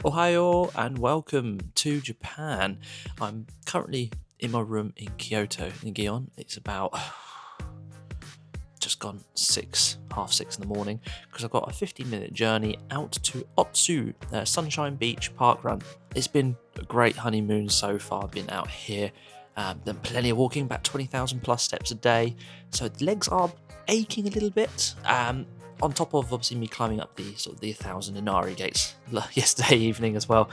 Ohio and welcome to Japan. I'm currently in my room in Kyoto, in Gion. It's about just gone half six in the morning, because I've got a 15-minute journey out to Otsu, Sunshine Beach Parkrun. It's been a great honeymoon so far. I've been out here, done plenty of walking, about 20,000 plus steps a day. So the legs are aching a little bit. On top of obviously me climbing up the 1,000 Inari gates yesterday evening as well.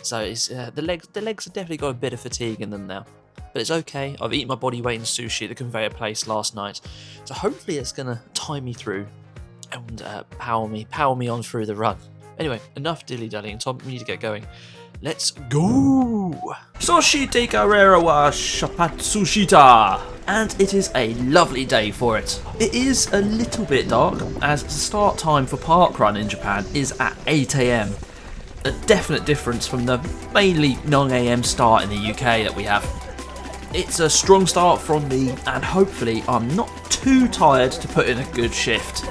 So it's the legs have definitely got a bit of fatigue in them now. But it's okay. I've eaten my body weight in sushi at the conveyor place last night. So hopefully it's going to tie me through and power me on through the run. Anyway, enough dilly-dallying. Tom, we need to get going. Let's go! Soshite karera wa shapatsushita! And it is a lovely day for it. It is a little bit dark, as the start time for parkrun in Japan is at 8 AM. A definite difference from the mainly 9 AM start in the UK that we have. It's a strong start from me, and hopefully I'm not too tired to put in a good shift.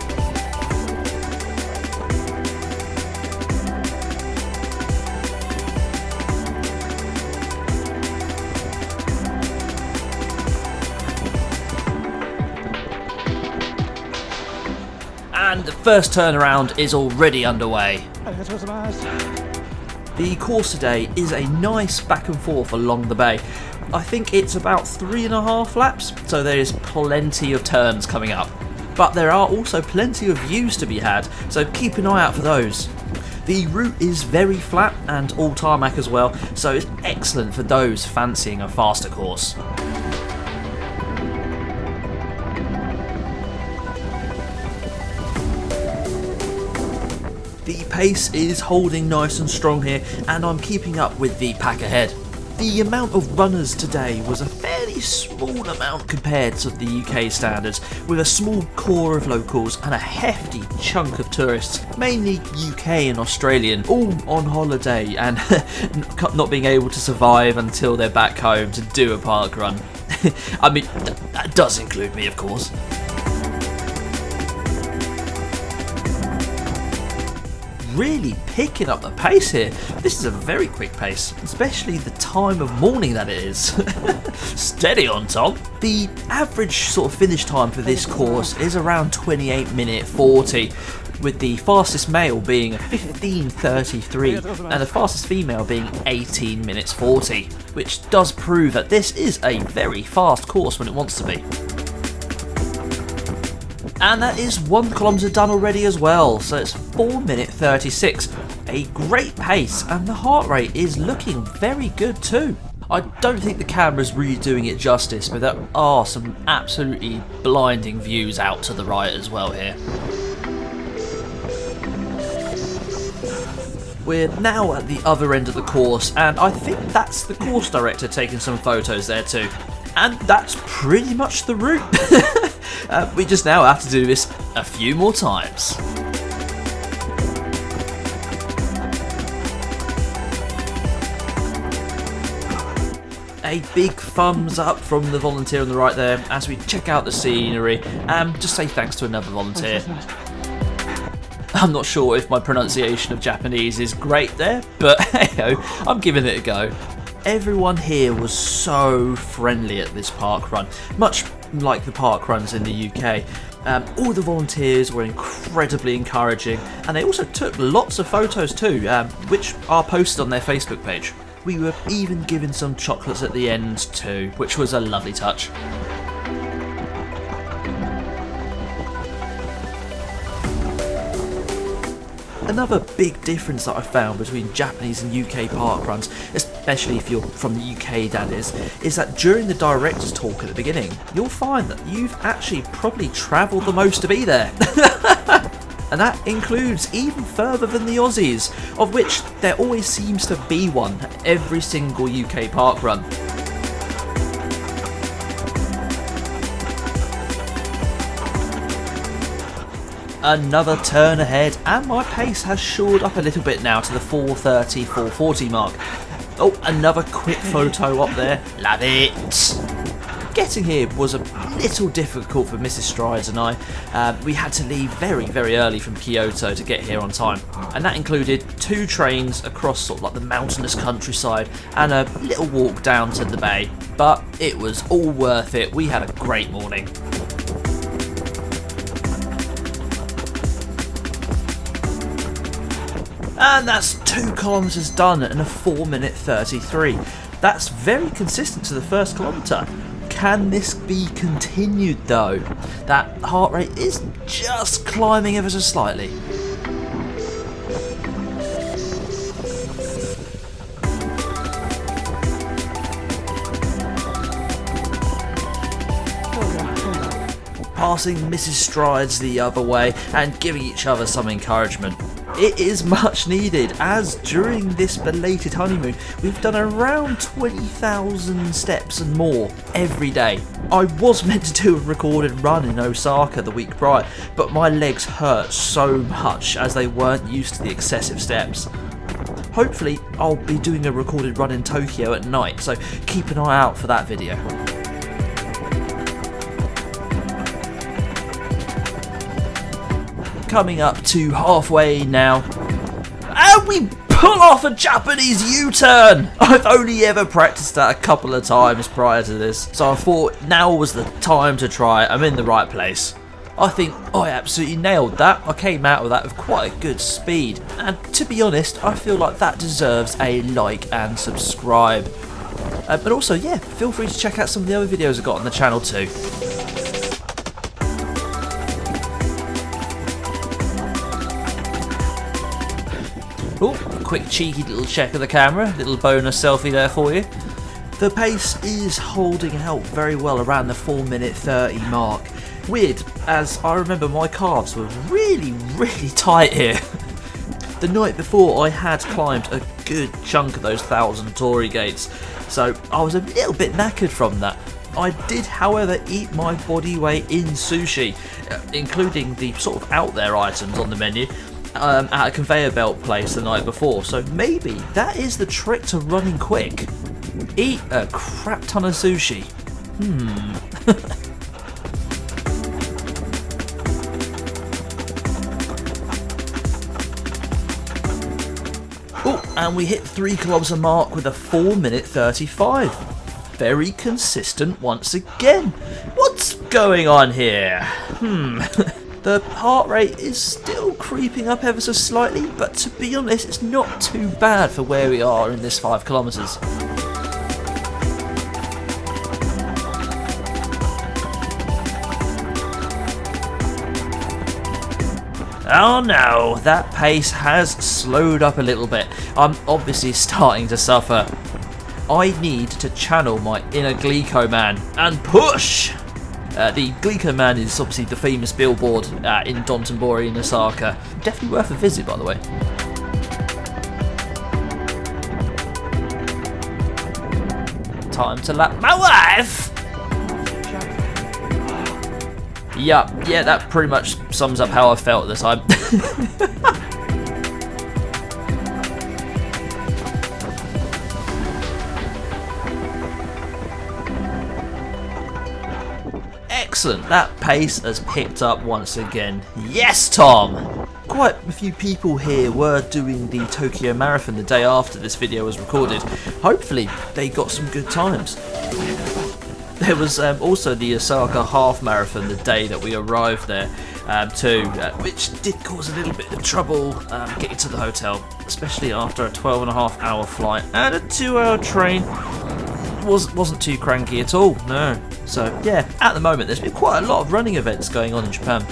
And the first turnaround is already underway. The course today is a nice back and forth along the bay. I think it's about 3.5 laps, so there is plenty of turns coming up. But there are also plenty of views to be had, so keep an eye out for those. The route is very flat and all tarmac as well, so it's excellent for those fancying a faster course. The pace is holding nice and strong here, and I'm keeping up with the pack ahead. The amount of runners today was a fairly small amount compared to the UK standards, with a small core of locals and a hefty chunk of tourists, mainly UK and Australian, all on holiday and not being able to survive until they're back home to do a park run. I mean, that does include me, of course. Really picking up the pace here. This is a very quick pace, especially the time of morning that it is. Steady on, Tom. The average sort of finish time for this course is around 28:40, with the fastest male being 15:33 and the fastest female being 18:40, which does prove that this is a very fast course when it wants to be. And that is 1 kilometre done already as well, so it's 4:36. A great pace, and the heart rate is looking very good too. I don't think the camera's really doing it justice, but there are some absolutely blinding views out to the right as well here. We're now at the other end of the course, and I think that's the course director taking some photos there too. And that's pretty much the route. We just now have to do this a few more times. A big thumbs up from the volunteer on the right there as we check out the scenery and just say thanks to another volunteer. I'm not sure if my pronunciation of Japanese is great there, but hey-ho, I'm giving it a go. Everyone here was so friendly at this park run, much like the park runs in the UK. All the volunteers were incredibly encouraging, and they also took lots of photos too, which are posted on their Facebook page. We were even given some chocolates at the end too, which was a lovely touch. Another big difference that I found between Japanese and UK parkruns, especially if you're from the UK that is that during the director's talk at the beginning, you'll find that you've actually probably travelled the most to be there. And that includes even further than the Aussies, of which there always seems to be one at every single UK parkrun. Another turn ahead, and my pace has shored up a little bit now to the 4:30, 4:40 mark. Oh, another quick photo up there. Love it. Getting here was a little difficult for Mrs. Strides and I. We had to leave very, very early from Kyoto to get here on time, and that included 2 trains across sort of like the mountainous countryside and a little walk down to the bay. But it was all worth it. We had a great morning. And that's 2 kilometres done in a 4:33 33. That's very consistent to the first kilometre. Can this be continued though? That heart rate is just climbing ever so slightly. Passing Mrs. Strides the other way and giving each other some encouragement. It is much needed, as during this belated honeymoon we've done around 20,000 steps and more every day. I was meant to do a recorded run in Osaka the week prior, but my legs hurt so much as they weren't used to the excessive steps. Hopefully I'll be doing a recorded run in Tokyo at night, so keep an eye out for that video. Coming up to halfway now, and we pull off a Japanese U-turn! I've only ever practiced that a couple of times prior to this, so I thought now was the time to try. I'm in the right place. I think I absolutely nailed that. I came out of that with quite a good speed, and to be honest, I feel like that deserves a like and subscribe. But also, yeah, feel free to check out some of the other videos I've got on the channel too. Oh, quick cheeky little check of the camera, little bonus selfie there for you. The pace is holding out very well around the 4:30 mark. Weird, as I remember my calves were really tight here. The night before I had climbed a good chunk of those 1,000 Torii gates, so I was a little bit knackered from that. I did, however, eat my body weight in sushi, including the sort of out there items on the menu. At a conveyor belt place the night before, so maybe that is the trick to running quick. Eat a crap ton of sushi. Oh, and we hit 3 kilometre mark with a 4:35. Very consistent once again. What's going on here? The heart rate is still creeping up ever so slightly, but to be honest, it's not too bad for where we are in this 5 kilometres. Oh no, that pace has slowed up a little bit. I'm obviously starting to suffer. I need to channel my inner Glico man and push! The Glico Man is obviously the famous billboard in Dotonbori in Osaka. Definitely worth a visit, by the way. Time to lap my wife! Yeah, that pretty much sums up how I felt at the time. Excellent, that pace has picked up once again. Yes, Tom! Quite a few people here were doing the Tokyo Marathon the day after this video was recorded. Hopefully they got some good times. There was also the Osaka Half Marathon the day that we arrived there too, which did cause a little bit of trouble getting to the hotel, especially after a 12.5 hour flight and a 2-hour train. Wasn't too cranky at all, no. So yeah, at the moment there's been quite a lot of running events going on in Japan.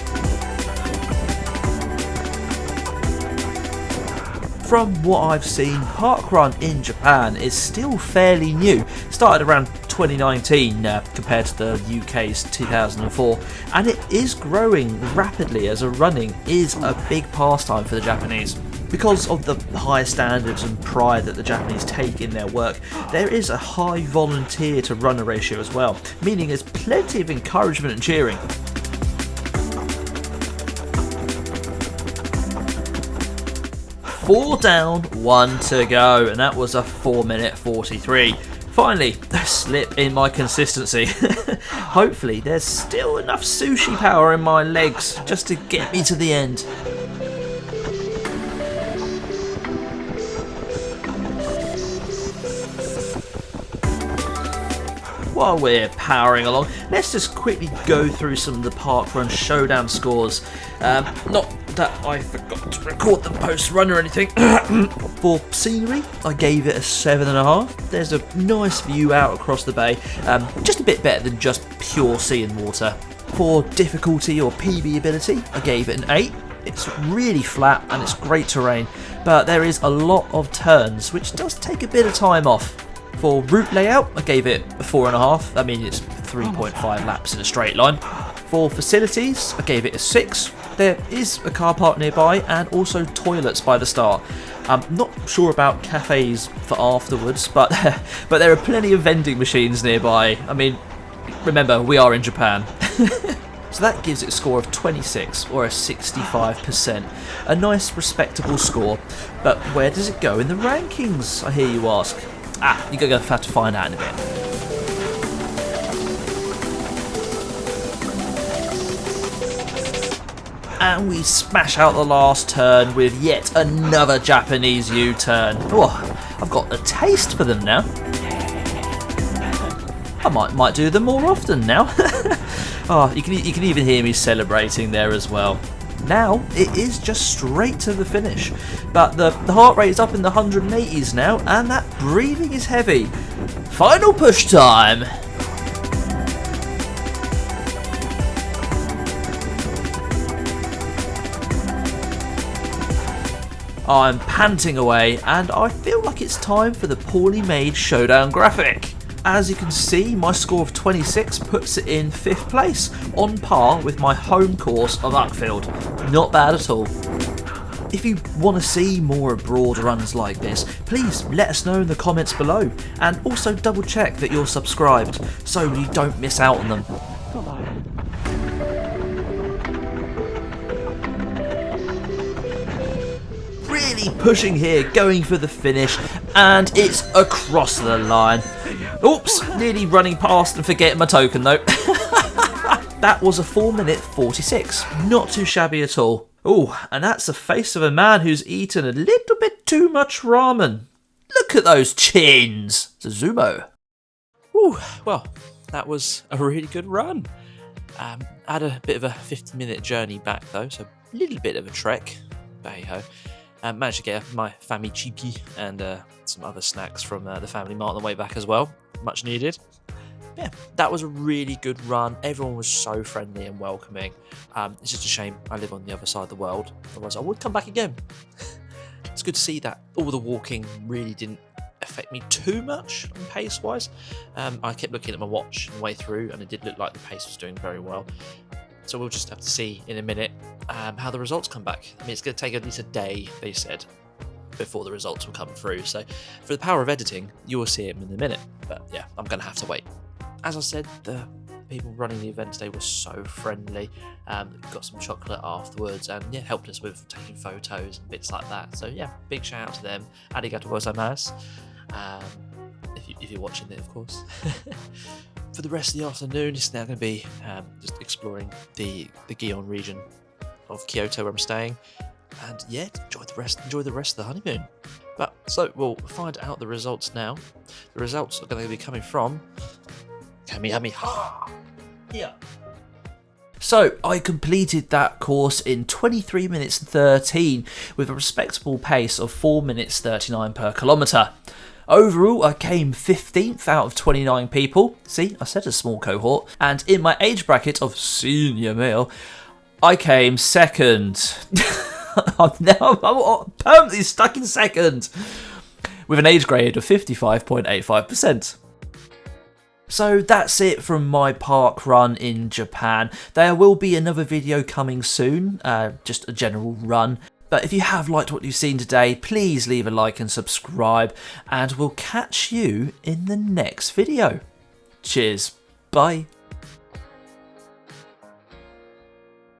From what I've seen, parkrun in Japan is still fairly new. Started around 2019 compared to the UK's 2004, and it is growing rapidly as running is a big pastime for the Japanese. Because of the high standards and pride that the Japanese take in their work, there is a high volunteer to runner ratio as well, meaning there's plenty of encouragement and cheering. Four down, 1 to go, and that was a 4:43. Finally, a slip in my consistency. Hopefully there's still enough sushi power in my legs just to get me to the end. While we're powering along, let's just quickly go through some of the PARKRUN Showdown scores. Not that I forgot to record them post-run or anything. For scenery, I gave it a 7.5. There's a nice view out across the bay, just a bit better than just pure sea and water. For difficulty or PB ability, I gave it an 8. It's really flat and it's great terrain, but there is a lot of turns, which does take a bit of time off. For route layout, I gave it a 4.5. I mean, it's 3.5 laps in a straight line. For facilities, I gave it a 6. There is a car park nearby and also toilets by the start. I'm not sure about cafes for afterwards, but there are plenty of vending machines nearby. I mean, remember, we are in Japan. So that gives it a score of 26, or a 65%. A nice, respectable score. But where does it go in the rankings, I hear you ask? You're going to have to find out in a bit. And we smash out the last turn with yet another Japanese U-turn. Oh, I've got a taste for them now. I might do them more often now. Oh, you can even hear me celebrating there as well. Now it is just straight to the finish, but the heart rate is up in the 180s now, and that breathing is heavy. Final push time. I'm panting away, and I feel like it's time for the poorly made showdown graphic. As you can see, my score of 26 puts it in 5th place, on par with my home course of Uckfield. Not bad at all. If you want to see more abroad runs like this, please let us know in the comments below, and also double check that you're subscribed so you don't miss out on them. Really pushing here, going for the finish, and it's across the line. Oops, nearly running past and forgetting my token though. That was a 4-minute 46, not too shabby at all. Oh, and that's the face of a man who's eaten a little bit too much ramen. Look at those chins. It's a Zumo. Ooh, well, that was a really good run. I had a bit of a 50-minute journey back though, so a little bit of a trek. But hey ho. Managed to get my family chiki and some other snacks from the family mart on the way back as well. Much needed. Yeah, that was a really good run. Everyone was so friendly and welcoming. It's just a shame I live on the other side of the world. Otherwise I would come back again. It's good to see that all the walking really didn't affect me too much on pace-wise. I kept looking at my watch on the way through, and it did look like the pace was doing very well. So we'll just have to see in a minute how the results come back. I mean, it's going to take at least a day, they said, before the results will come through. So for the power of editing, you will see them in a minute. But yeah, I'm going to have to wait. As I said, the people running the event today were so friendly. Got some chocolate afterwards, and yeah, helped us with taking photos and bits like that. So yeah, big shout out to them. Arigatou gozaimasu. If you're watching it, of course. For the rest of the afternoon, it's now going to be just exploring the Gion region of Kyoto where I'm staying, and yeah, enjoy the rest of the honeymoon. But so we'll find out the results now. The results are going to be coming from Kamehameha. Yeah. So I completed that course in 23 minutes 13 with a respectable pace of 4 minutes 39 per kilometre. Overall, I came 15th out of 29 people. See, I said a small cohort. And in my age bracket of senior male, I came 2nd. I'm permanently stuck in 2nd with an age grade of 55.85%. So that's it from my park run in Japan. There will be another video coming soon, just a general run. But if you have liked what you've seen today, please leave a like and subscribe, and we'll catch you in the next video. Cheers, bye.